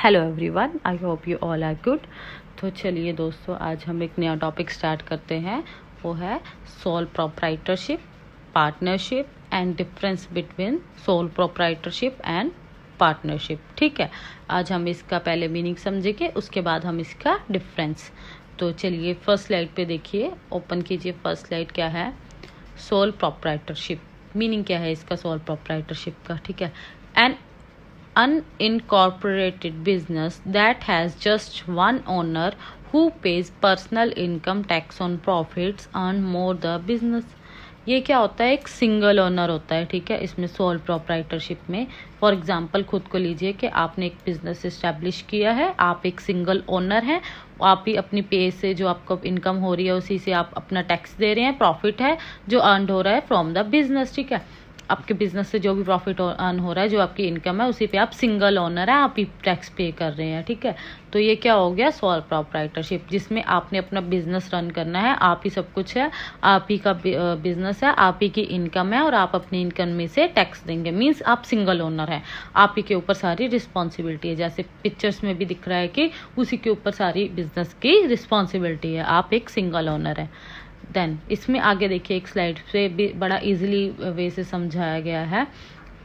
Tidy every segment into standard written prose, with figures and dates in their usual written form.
Hello everyone, I hope you all are good. तो चलिए दोस्तों, आज हम एक नया टॉपिक स्टार्ट करते हैं। वो है sole proprietorship, partnership and difference between soul proprietorship and partnership. ठीक है, आज हम इसका पहले मीनिंग समझेंगे, उसके बाद हम इसका डिफरेंस। तो चलिए फर्स्ट स्लाइड पे देखिए, ओपन कीजिए। फर्स्ट स्लाइड क्या है? Sole proprietorship. मीनिंग क्या है इसका सोल प्रोप्राइटरशिप का? ठीक है, N unincorporated business that has just one owner who pays personal income tax on profits earned more the business। ये क्या होता है? एक सिंगल ओनर होता है। ठीक है, इसमें सोल प्रोप्राइटरशिप में फॉर एग्जांपल खुद को लीजिए कि आपने एक बिजनेस इस्टेब्लिश किया है, आप एक सिंगल ओनर हैं, आप ही अपनी पे से जो आपको इनकम हो रही है उसी से आप अपना टैक्स दे रहे हैं, प्रॉफिट है जो अर्न हो रहा है फ्रॉम द बिजनेस। ठीक है, आपके बिजनेस से जो भी प्रॉफिट अर्न हो रहा है, जो आपकी इनकम है, उसी पे आप सिंगल ओनर है, आप ही टैक्स पे कर रहे हैं। ठीक है, तो ये क्या हो गया? सोल प्रोप्राइटरशिप, जिसमें आपने अपना बिजनेस रन करना है, आप ही सब कुछ है, आप ही का बिजनेस है, आप ही की इनकम है और आप अपनी इनकम में से टैक्स देंगे। मीन्स आप सिंगल ओनर है, आप ही के ऊपर सारी रिस्पॉन्सिबिलिटी है। जैसे पिक्चर्स में भी दिख रहा है कि उसी के ऊपर सारी बिजनेस की रिस्पॉन्सिबिलिटी है, आप एक सिंगल ओनर है। देन इसमें आगे देखिए, एक स्लाइड पे भी बड़ा इजीली वे से समझाया गया है।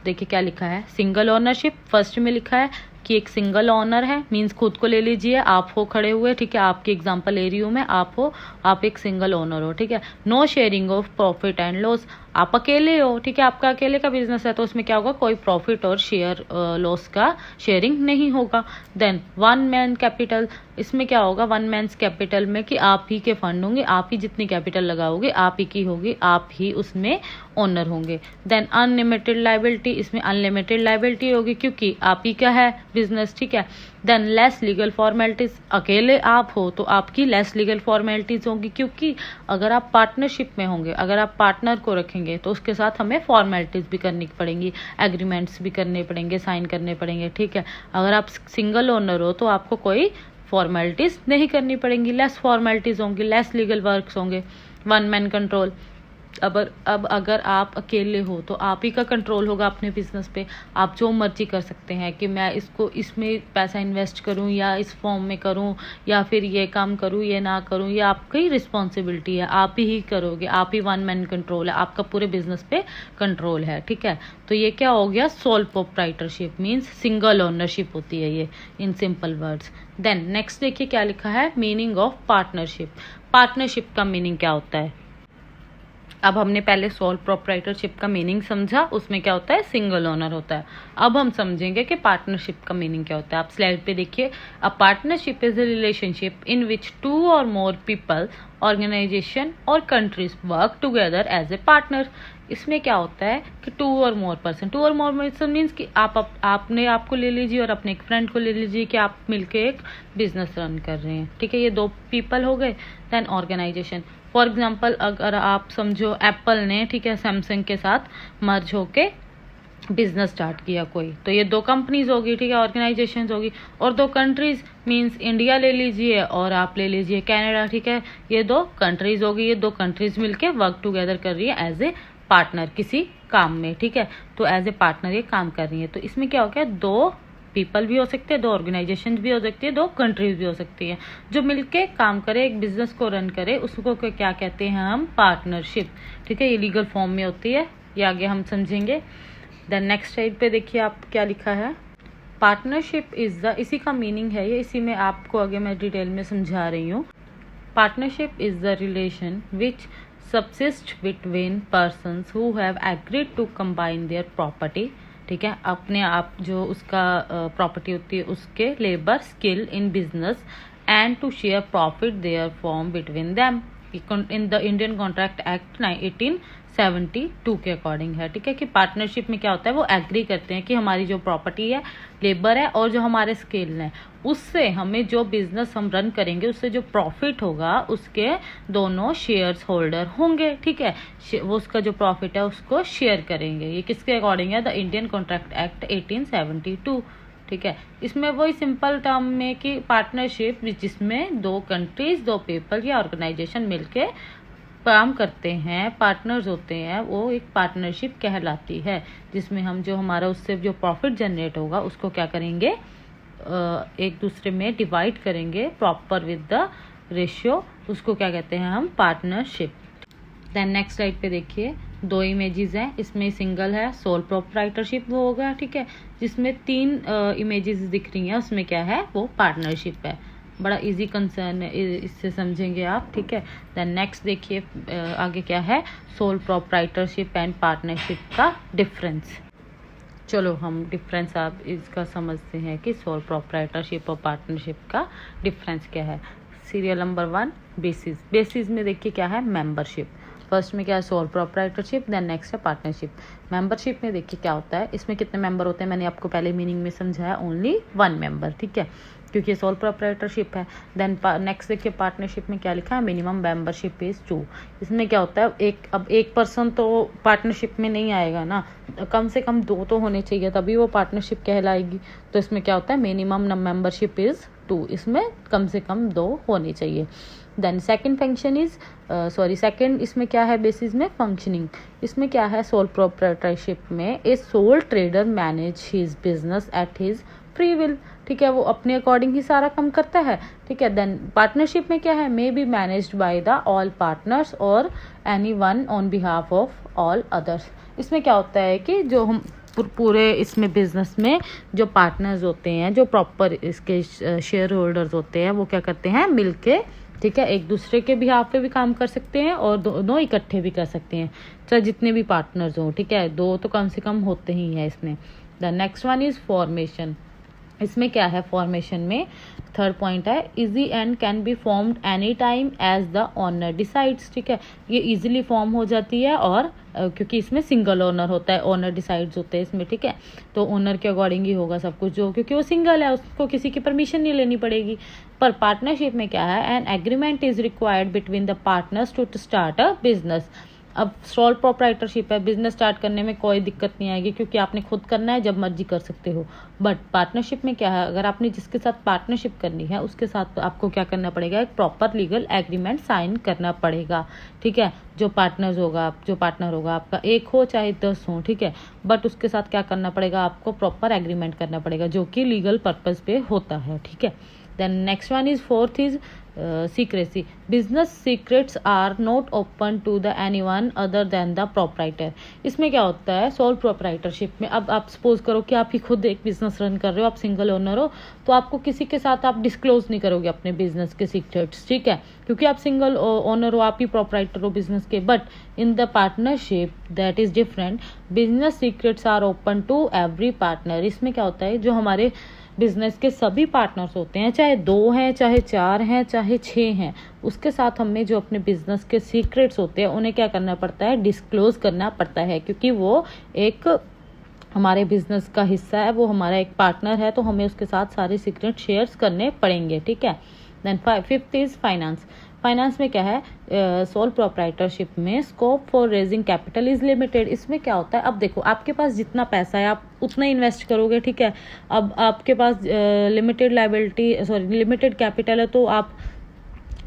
देखिए क्या लिखा है? Single ownership. फर्स्ट में लिखा है कि एक सिंगल ओनर है, मींस खुद को ले लीजिए, आप हो खड़े हुए। ठीक है, आपकी एग्जांपल ले रही हूँ मैं, आप हो, आप एक सिंगल ओनर हो। ठीक है, no sharing of profit and loss, आप अकेले हो। ठीक है, आपका अकेले का बिजनेस है, तो उसमें क्या होगा? कोई प्रॉफिट और शेयर लॉस का शेयरिंग नहीं होगा। देन वन मैन कैपिटल, इसमें क्या होगा? वन मैन्स कैपिटल में कि आप ही के फंड होंगे, आप ही जितनी कैपिटल लगाओगे आप ही की होगी, आप ही उसमें ओनर होंगे। देन अनलिमिटेड लाइबिलिटी, इसमें अनलिमिटेड लाइबिलिटी होगी क्योंकि आप ही का है बिजनेस। ठीक है, देन लेस लीगल फॉर्मेलिटीज, अकेले आप हो तो आपकी लेस लीगल फॉर्मेलिटीज होंगी, क्योंकि अगर आप पार्टनरशिप में होंगे, अगर आप पार्टनर को रखेंगे तो उसके साथ हमें फॉर्मेलिटीज भी करनी पड़ेंगी, एग्रीमेंट्स भी करने पड़ेंगे, साइन करने पड़ेंगे। ठीक है, अगर आप सिंगल ओनर हो तो आपको कोई फॉर्मेलिटीज नहीं करनी पड़ेंगी, लेस फॉर्मेलिटीज होंगी, लेस लीगल वर्क्स होंगे। वन मैन कंट्रोल, अब अगर आप अकेले हो तो आप ही का कंट्रोल होगा अपने बिजनेस पे, आप जो मर्जी कर सकते हैं कि मैं इसमें पैसा इन्वेस्ट करूं या इस फॉर्म में करूं या फिर ये काम करूं, ये ना करूं, ये आपकी रिस्पॉन्सिबिलिटी है, आप ही करोगे, आप ही वन मैन कंट्रोल है, आपका पूरे बिजनेस पे कंट्रोल है। ठीक है, तो ये क्या हो गया? Sole proprietorship means single ownership होती है ये, in simple words. Then next देखिए क्या लिखा है? Meaning of partnership. पार्टनरशिप का मीनिंग क्या होता है? अब हमने पहले सोल प्रोप्राइटरशिप का मीनिंग समझा, उसमें क्या होता है? सिंगल ओनर होता है। अब हम समझेंगे कि पार्टनरशिप का मीनिंग क्या होता है। आप स्लाइड पे देखिए, a partnership is a relationship in which 2 or more people, organisation or countries work together as a partner. इसमें क्या होता है कि 2 or more person, 2 or more person means कि आपने आपको ले लीजिए और अपने एक फ्रेंड को ले लीजिए कि आप मिलके एक बिजनेस रन कर रहे हैं। ठीक है, ये 2 पीपल हो गए। देन ऑर्गेनाइजेशन, फॉर एग्जाम्पल अगर आप समझो एप्पल ने, ठीक है, सैमसंग के साथ मर्ज होके बिजनेस स्टार्ट किया कोई, तो ये 2 कंपनीज होगी। ठीक है, ऑर्गेनाइजेशन होगी। और 2 कंट्रीज मींस इंडिया ले लीजिए और आप ले लीजिए कनाडा। ठीक है, ये 2 कंट्रीज होगी, ये 2 कंट्रीज मिलके वर्क टुगेदर कर रही है एज ए पार्टनर किसी काम में। ठीक है, तो एज ए पार्टनर ये काम कर रही है। तो इसमें क्या हो गया? 2 पीपल भी हो सकते हैं, 2 ऑर्गेनाइजेशन भी हो सकती है, 2 कंट्रीज भी हो सकती है, जो मिलके काम करे, एक बिजनेस को रन करे, उसको क्या कहते हैं हम? पार्टनरशिप। ठीक है, ये लीगल फॉर्म में होती है, ये आगे हम समझेंगे। देन नेक्स्ट साइड पे देखिए आप क्या लिखा है? पार्टनरशिप इज द, इसी का मीनिंग है ये, इसी में आपको आगे मैं डिटेल में समझा रही हूँ। Partnership is the relation which subsist between persons who have agreed to combine their property। ठीक है, अपने आप जो उसका प्रॉपर्टी होती है उसके labour skill in business and to share profit their form between them in the Indian contract act 1872 के अकॉर्डिंग है। ठीक है, कि पार्टनरशिप में क्या होता है? वो एग्री करते हैं कि हमारी जो प्रॉपर्टी है, लेबर है और जो हमारे स्किल है, उससे हमें जो बिजनेस हम रन करेंगे उससे जो प्रॉफिट होगा उसके दोनों शेयर्स होल्डर होंगे। ठीक है, वो उसका जो प्रॉफिट है उसको शेयर करेंगे। ये किसके अकॉर्डिंग है? The Indian contract act 1872। ठीक है, इसमें वही सिंपल टर्म में कि पार्टनरशिप जिसमें 2 कंट्रीज, 2 पीपल या ऑर्गेनाइजेशन मिलके काम करते हैं, पार्टनर्स होते हैं, वो एक पार्टनरशिप कहलाती है, जिसमें हम जो हमारा उससे जो प्रॉफिट जनरेट होगा उसको क्या करेंगे? एक दूसरे में डिवाइड करेंगे प्रॉपर विद द रेशियो, उसको क्या कहते हैं हम, पार्टनरशिप। देन नेक्स्ट स्लाइड पे देखिए, 2 इमेजेस हैं, इसमें सिंगल है सोल प्रोप्राइटरशिप वो होगा, ठीक है, जिसमें 3 इमेजेस दिख रही हैं, उसमें क्या है, वो पार्टनरशिप है। बड़ा इजी कंसर्न है, इससे समझेंगे आप, ठीक है। देन नेक्स्ट देखिए आगे क्या है, सोल प्रोप्राइटरशिप एंड पार्टनरशिप का डिफरेंस। चलो हम डिफरेंस आप इसका समझते हैं कि सोल प्रोप्राइटरशिप और पार्टनरशिप का डिफरेंस क्या है। Serial number 1 basis. बेसिस में देखिए क्या है, मेंबरशिप। फर्स्ट में क्या है, सोल प्रोप्राइटरशिप, देन नेक्स्ट है पार्टनरशिप। मेंबरशिप में देखिए क्या होता है, इसमें कितने मेंबर होते हैं, मैंने आपको पहले मीनिंग में समझाया, ओनली 1 मेंबर, ठीक है, क्योंकि सोल प्रोप्राइटरशिप है। देन नेक्स्ट देखिए पार्टनरशिप में क्या लिखा है, मिनिमम मेंबरशिप इज 2। इसमें क्या होता है, अब एक पर्सन तो पार्टनरशिप में नहीं आएगा ना, कम से कम 2 तो होने चाहिए, तभी वो पार्टनरशिप कहलाएगी। तो इसमें क्या होता है, मिनिमम मेंबरशिप इज 2, इसमें कम से कम 2 होने चाहिए। Then second function is second इसमें क्या है, बेसिस में फंक्शनिंग। इसमें क्या है, सोल प्रोप्राइटरशिप में ए soul trader manage his business at his free will, ठीक है, वो अपने अकॉर्डिंग ही सारा काम करता है, ठीक है। देन पार्टनरशिप में क्या है, may be managed by the all partners or any one on behalf of all others. इसमें क्या होता है कि जो हम पूरे इसमें बिजनेस में जो पार्टनर्स होते हैं, जो प्रॉपर इसके शेयर होल्डर्स होते हैं, वो क्या करते हैं, मिलके, ठीक है, एक दूसरे के बिहाफ पे भी काम कर सकते हैं और दोनों इकट्ठे भी कर सकते हैं, चाहे जितने भी पार्टनर्स हों, ठीक है, 2 तो कम से कम होते ही हैं इसमें। The next one is formation. इसमें क्या है, फॉर्मेशन में थर्ड पॉइंट है, easy and can be formed any time as the owner decides, ठीक है, ये इजीली फॉर्म हो जाती है और क्योंकि इसमें सिंगल ओनर होता है, ओनर डिसाइड्स होते हैं इसमें, ठीक है, तो ओनर के अकॉर्डिंग ही होगा सब कुछ, जो क्योंकि वो सिंगल है, उसको किसी की परमिशन नहीं लेनी पड़ेगी। पर पार्टनरशिप में क्या है, an agreement is required between the partners to start a business. अब सोल प्रोप्राइटरशिप है, बिजनेस स्टार्ट करने में कोई दिक्कत नहीं आएगी, क्योंकि आपने खुद करना है, जब मर्जी कर सकते हो। बट पार्टनरशिप में क्या है, अगर आपने जिसके साथ पार्टनरशिप करनी है, उसके साथ आपको क्या करना पड़ेगा, एक प्रॉपर लीगल एग्रीमेंट साइन करना पड़ेगा, ठीक है। जो पार्टनर होगा आपका 1 हो चाहे 10 हो, ठीक है, बट उसके साथ क्या करना पड़ेगा, आपको प्रॉपर एग्रीमेंट करना पड़ेगा, जो कि लीगल पर्पज पे होता है, ठीक है। Then next one is fourth is secrecy. Business secrets are not open to the anyone other than the proprietor. इसमें क्या होता है, सोल प्रोप्राइटरशिप में, अब आप सपोज करो कि आप ही खुद एक बिजनेस रन कर रहे हो, आप सिंगल ओनर हो, तो आपको किसी के साथ आप डिस्क्लोज नहीं करोगे अपने बिजनेस के सीक्रेट्स, ठीक है, क्योंकि आप सिंगल ओनर हो, आप ही प्रोप्राइटर हो बिजनेस के। But in the partnership that is different, business secrets are open to every partner. इसमें क्या होता है, जो हमारे बिजनेस के सभी पार्टनर्स होते हैं, चाहे 2 हैं, चाहे 4 हैं, चाहे 6 हैं, उसके साथ हमें जो अपने बिजनेस के सीक्रेट्स होते हैं, उन्हें क्या करना पड़ता है, डिस्क्लोज करना पड़ता है, क्योंकि वो एक हमारे बिजनेस का हिस्सा है, वो हमारा एक पार्टनर है, तो हमें उसके साथ सारे सीक्रेट शेयर्स करने पड़ेंगे, ठीक है। Then fifth is finance. Finance में क्या है, सोल प्रोप्राइटरशिप में scope for raising capital is limited. इसमें क्या होता है, अब देखो आपके पास जितना पैसा है आप उतना इन्वेस्ट करोगे, ठीक है। अब आपके पास लिमिटेड कैपिटल है, तो आप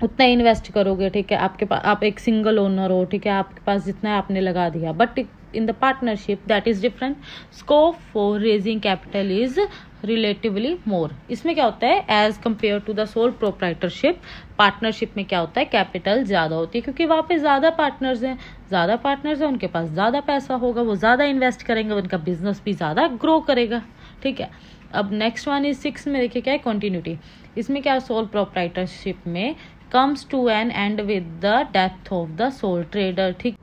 उतना इन्वेस्ट करोगे, ठीक है। आपके पास, आप एक सिंगल ओनर हो, ठीक है, आपके पास जितना है आपने लगा दिया। But in the partnership that is different, scope for raising capital is relatively more. इसमें क्या होता है, as compare to the sole proprietorship, partnership में क्या होता है, कैपिटल ज्यादा होती है, क्योंकि वहां पे ज्यादा पार्टनर्स हैं, उनके पास ज्यादा पैसा होगा, वो ज्यादा इन्वेस्ट करेंगे, उनका बिजनेस भी ज्यादा ग्रो करेगा, ठीक है। अब नेक्स्ट वन इज 6 में देखिए क्या है, कंटिन्यूटी। इसमें क्या, सोल प्रोप्राइटरशिप में comes to an end with the death of the sole trader, ठीक।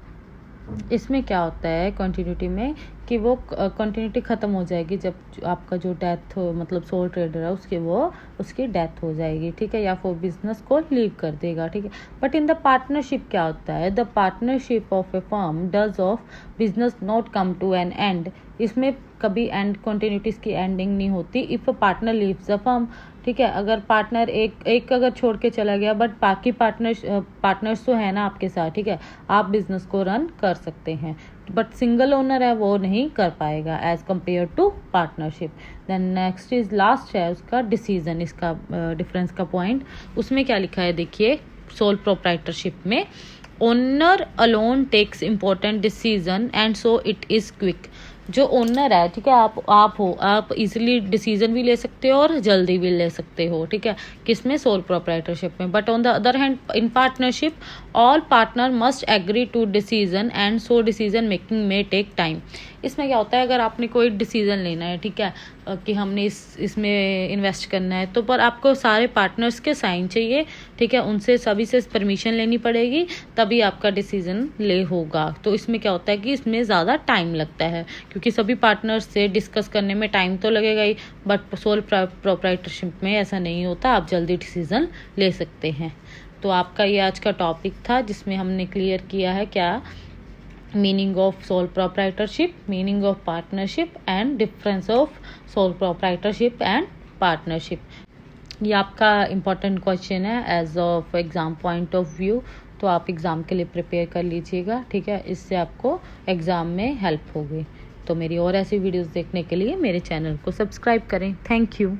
इसमें क्या होता है कंटिन्यूटी में, कि वो कंटिन्यूटी खत्म हो जाएगी जब आपका जो डेथ हो, मतलब सोल ट्रेडर है उसकी डेथ हो जाएगी, ठीक है, या फिर बिजनेस को लीव कर देगा, ठीक है। बट इन द पार्टनरशिप क्या होता है, the partnership of a firm does of business not come to an end. इसमें कभी एंड कंटिन्यूटीज की एंडिंग नहीं होती if a partner leaves the firm, ठीक है। अगर पार्टनर एक अगर छोड़ के चला गया, बट बाकी पार्टनर्स तो है ना आपके साथ, ठीक है, आप बिजनेस को रन कर सकते हैं। बट सिंगल ओनर है, वो नहीं कर पाएगा as compare to partnership. Then next is last है उसका डिसीजन, इसका डिफरेंस का पॉइंट। उसमें क्या लिखा है देखिए, सोल प्रोप्राइटरशिप में owner alone takes important decision and so it is quick. जो ओनर है, ठीक है, आप इजीली डिसीजन भी ले सकते हो और जल्दी भी ले सकते हो, ठीक है, किसमें, सोल प्रोप्राइटरशिप में। But on the other hand in partnership all partner must agree to decision and so decision making में टेक टाइम। इसमें क्या होता है, अगर आपने कोई डिसीजन लेना है, ठीक है, कि हमने इसमें इन्वेस्ट करना है, तो पर आपको सारे पार्टनर्स के साइन चाहिए, ठीक है, उनसे सभी से परमिशन लेनी पड़ेगी, तभी आपका डिसीजन ले होगा। तो इसमें क्या होता है कि इसमें ज़्यादा टाइम लगता है, क्योंकि सभी पार्टनर्स से डिस्कस करने में टाइम तो लगेगा ही, बट सोल प्रोप्राइटरशिप में ऐसा नहीं होता, आप जल्दी डिसीजन ले सकते हैं। तो आपका ये आज का टॉपिक था, जिसमें हमने क्लियर किया है क्या meaning of sole proprietorship, meaning of partnership and difference of sole proprietorship and partnership. ये आपका इम्पॉर्टेंट क्वेश्चन है as of exam point of view, तो आप एग्ज़ाम के लिए प्रिपेयर कर लीजिएगा, ठीक है, इससे आपको एग्ज़ाम में हेल्प होगी। तो मेरी और ऐसी वीडियोस देखने के लिए मेरे चैनल को सब्सक्राइब करें। Thank you.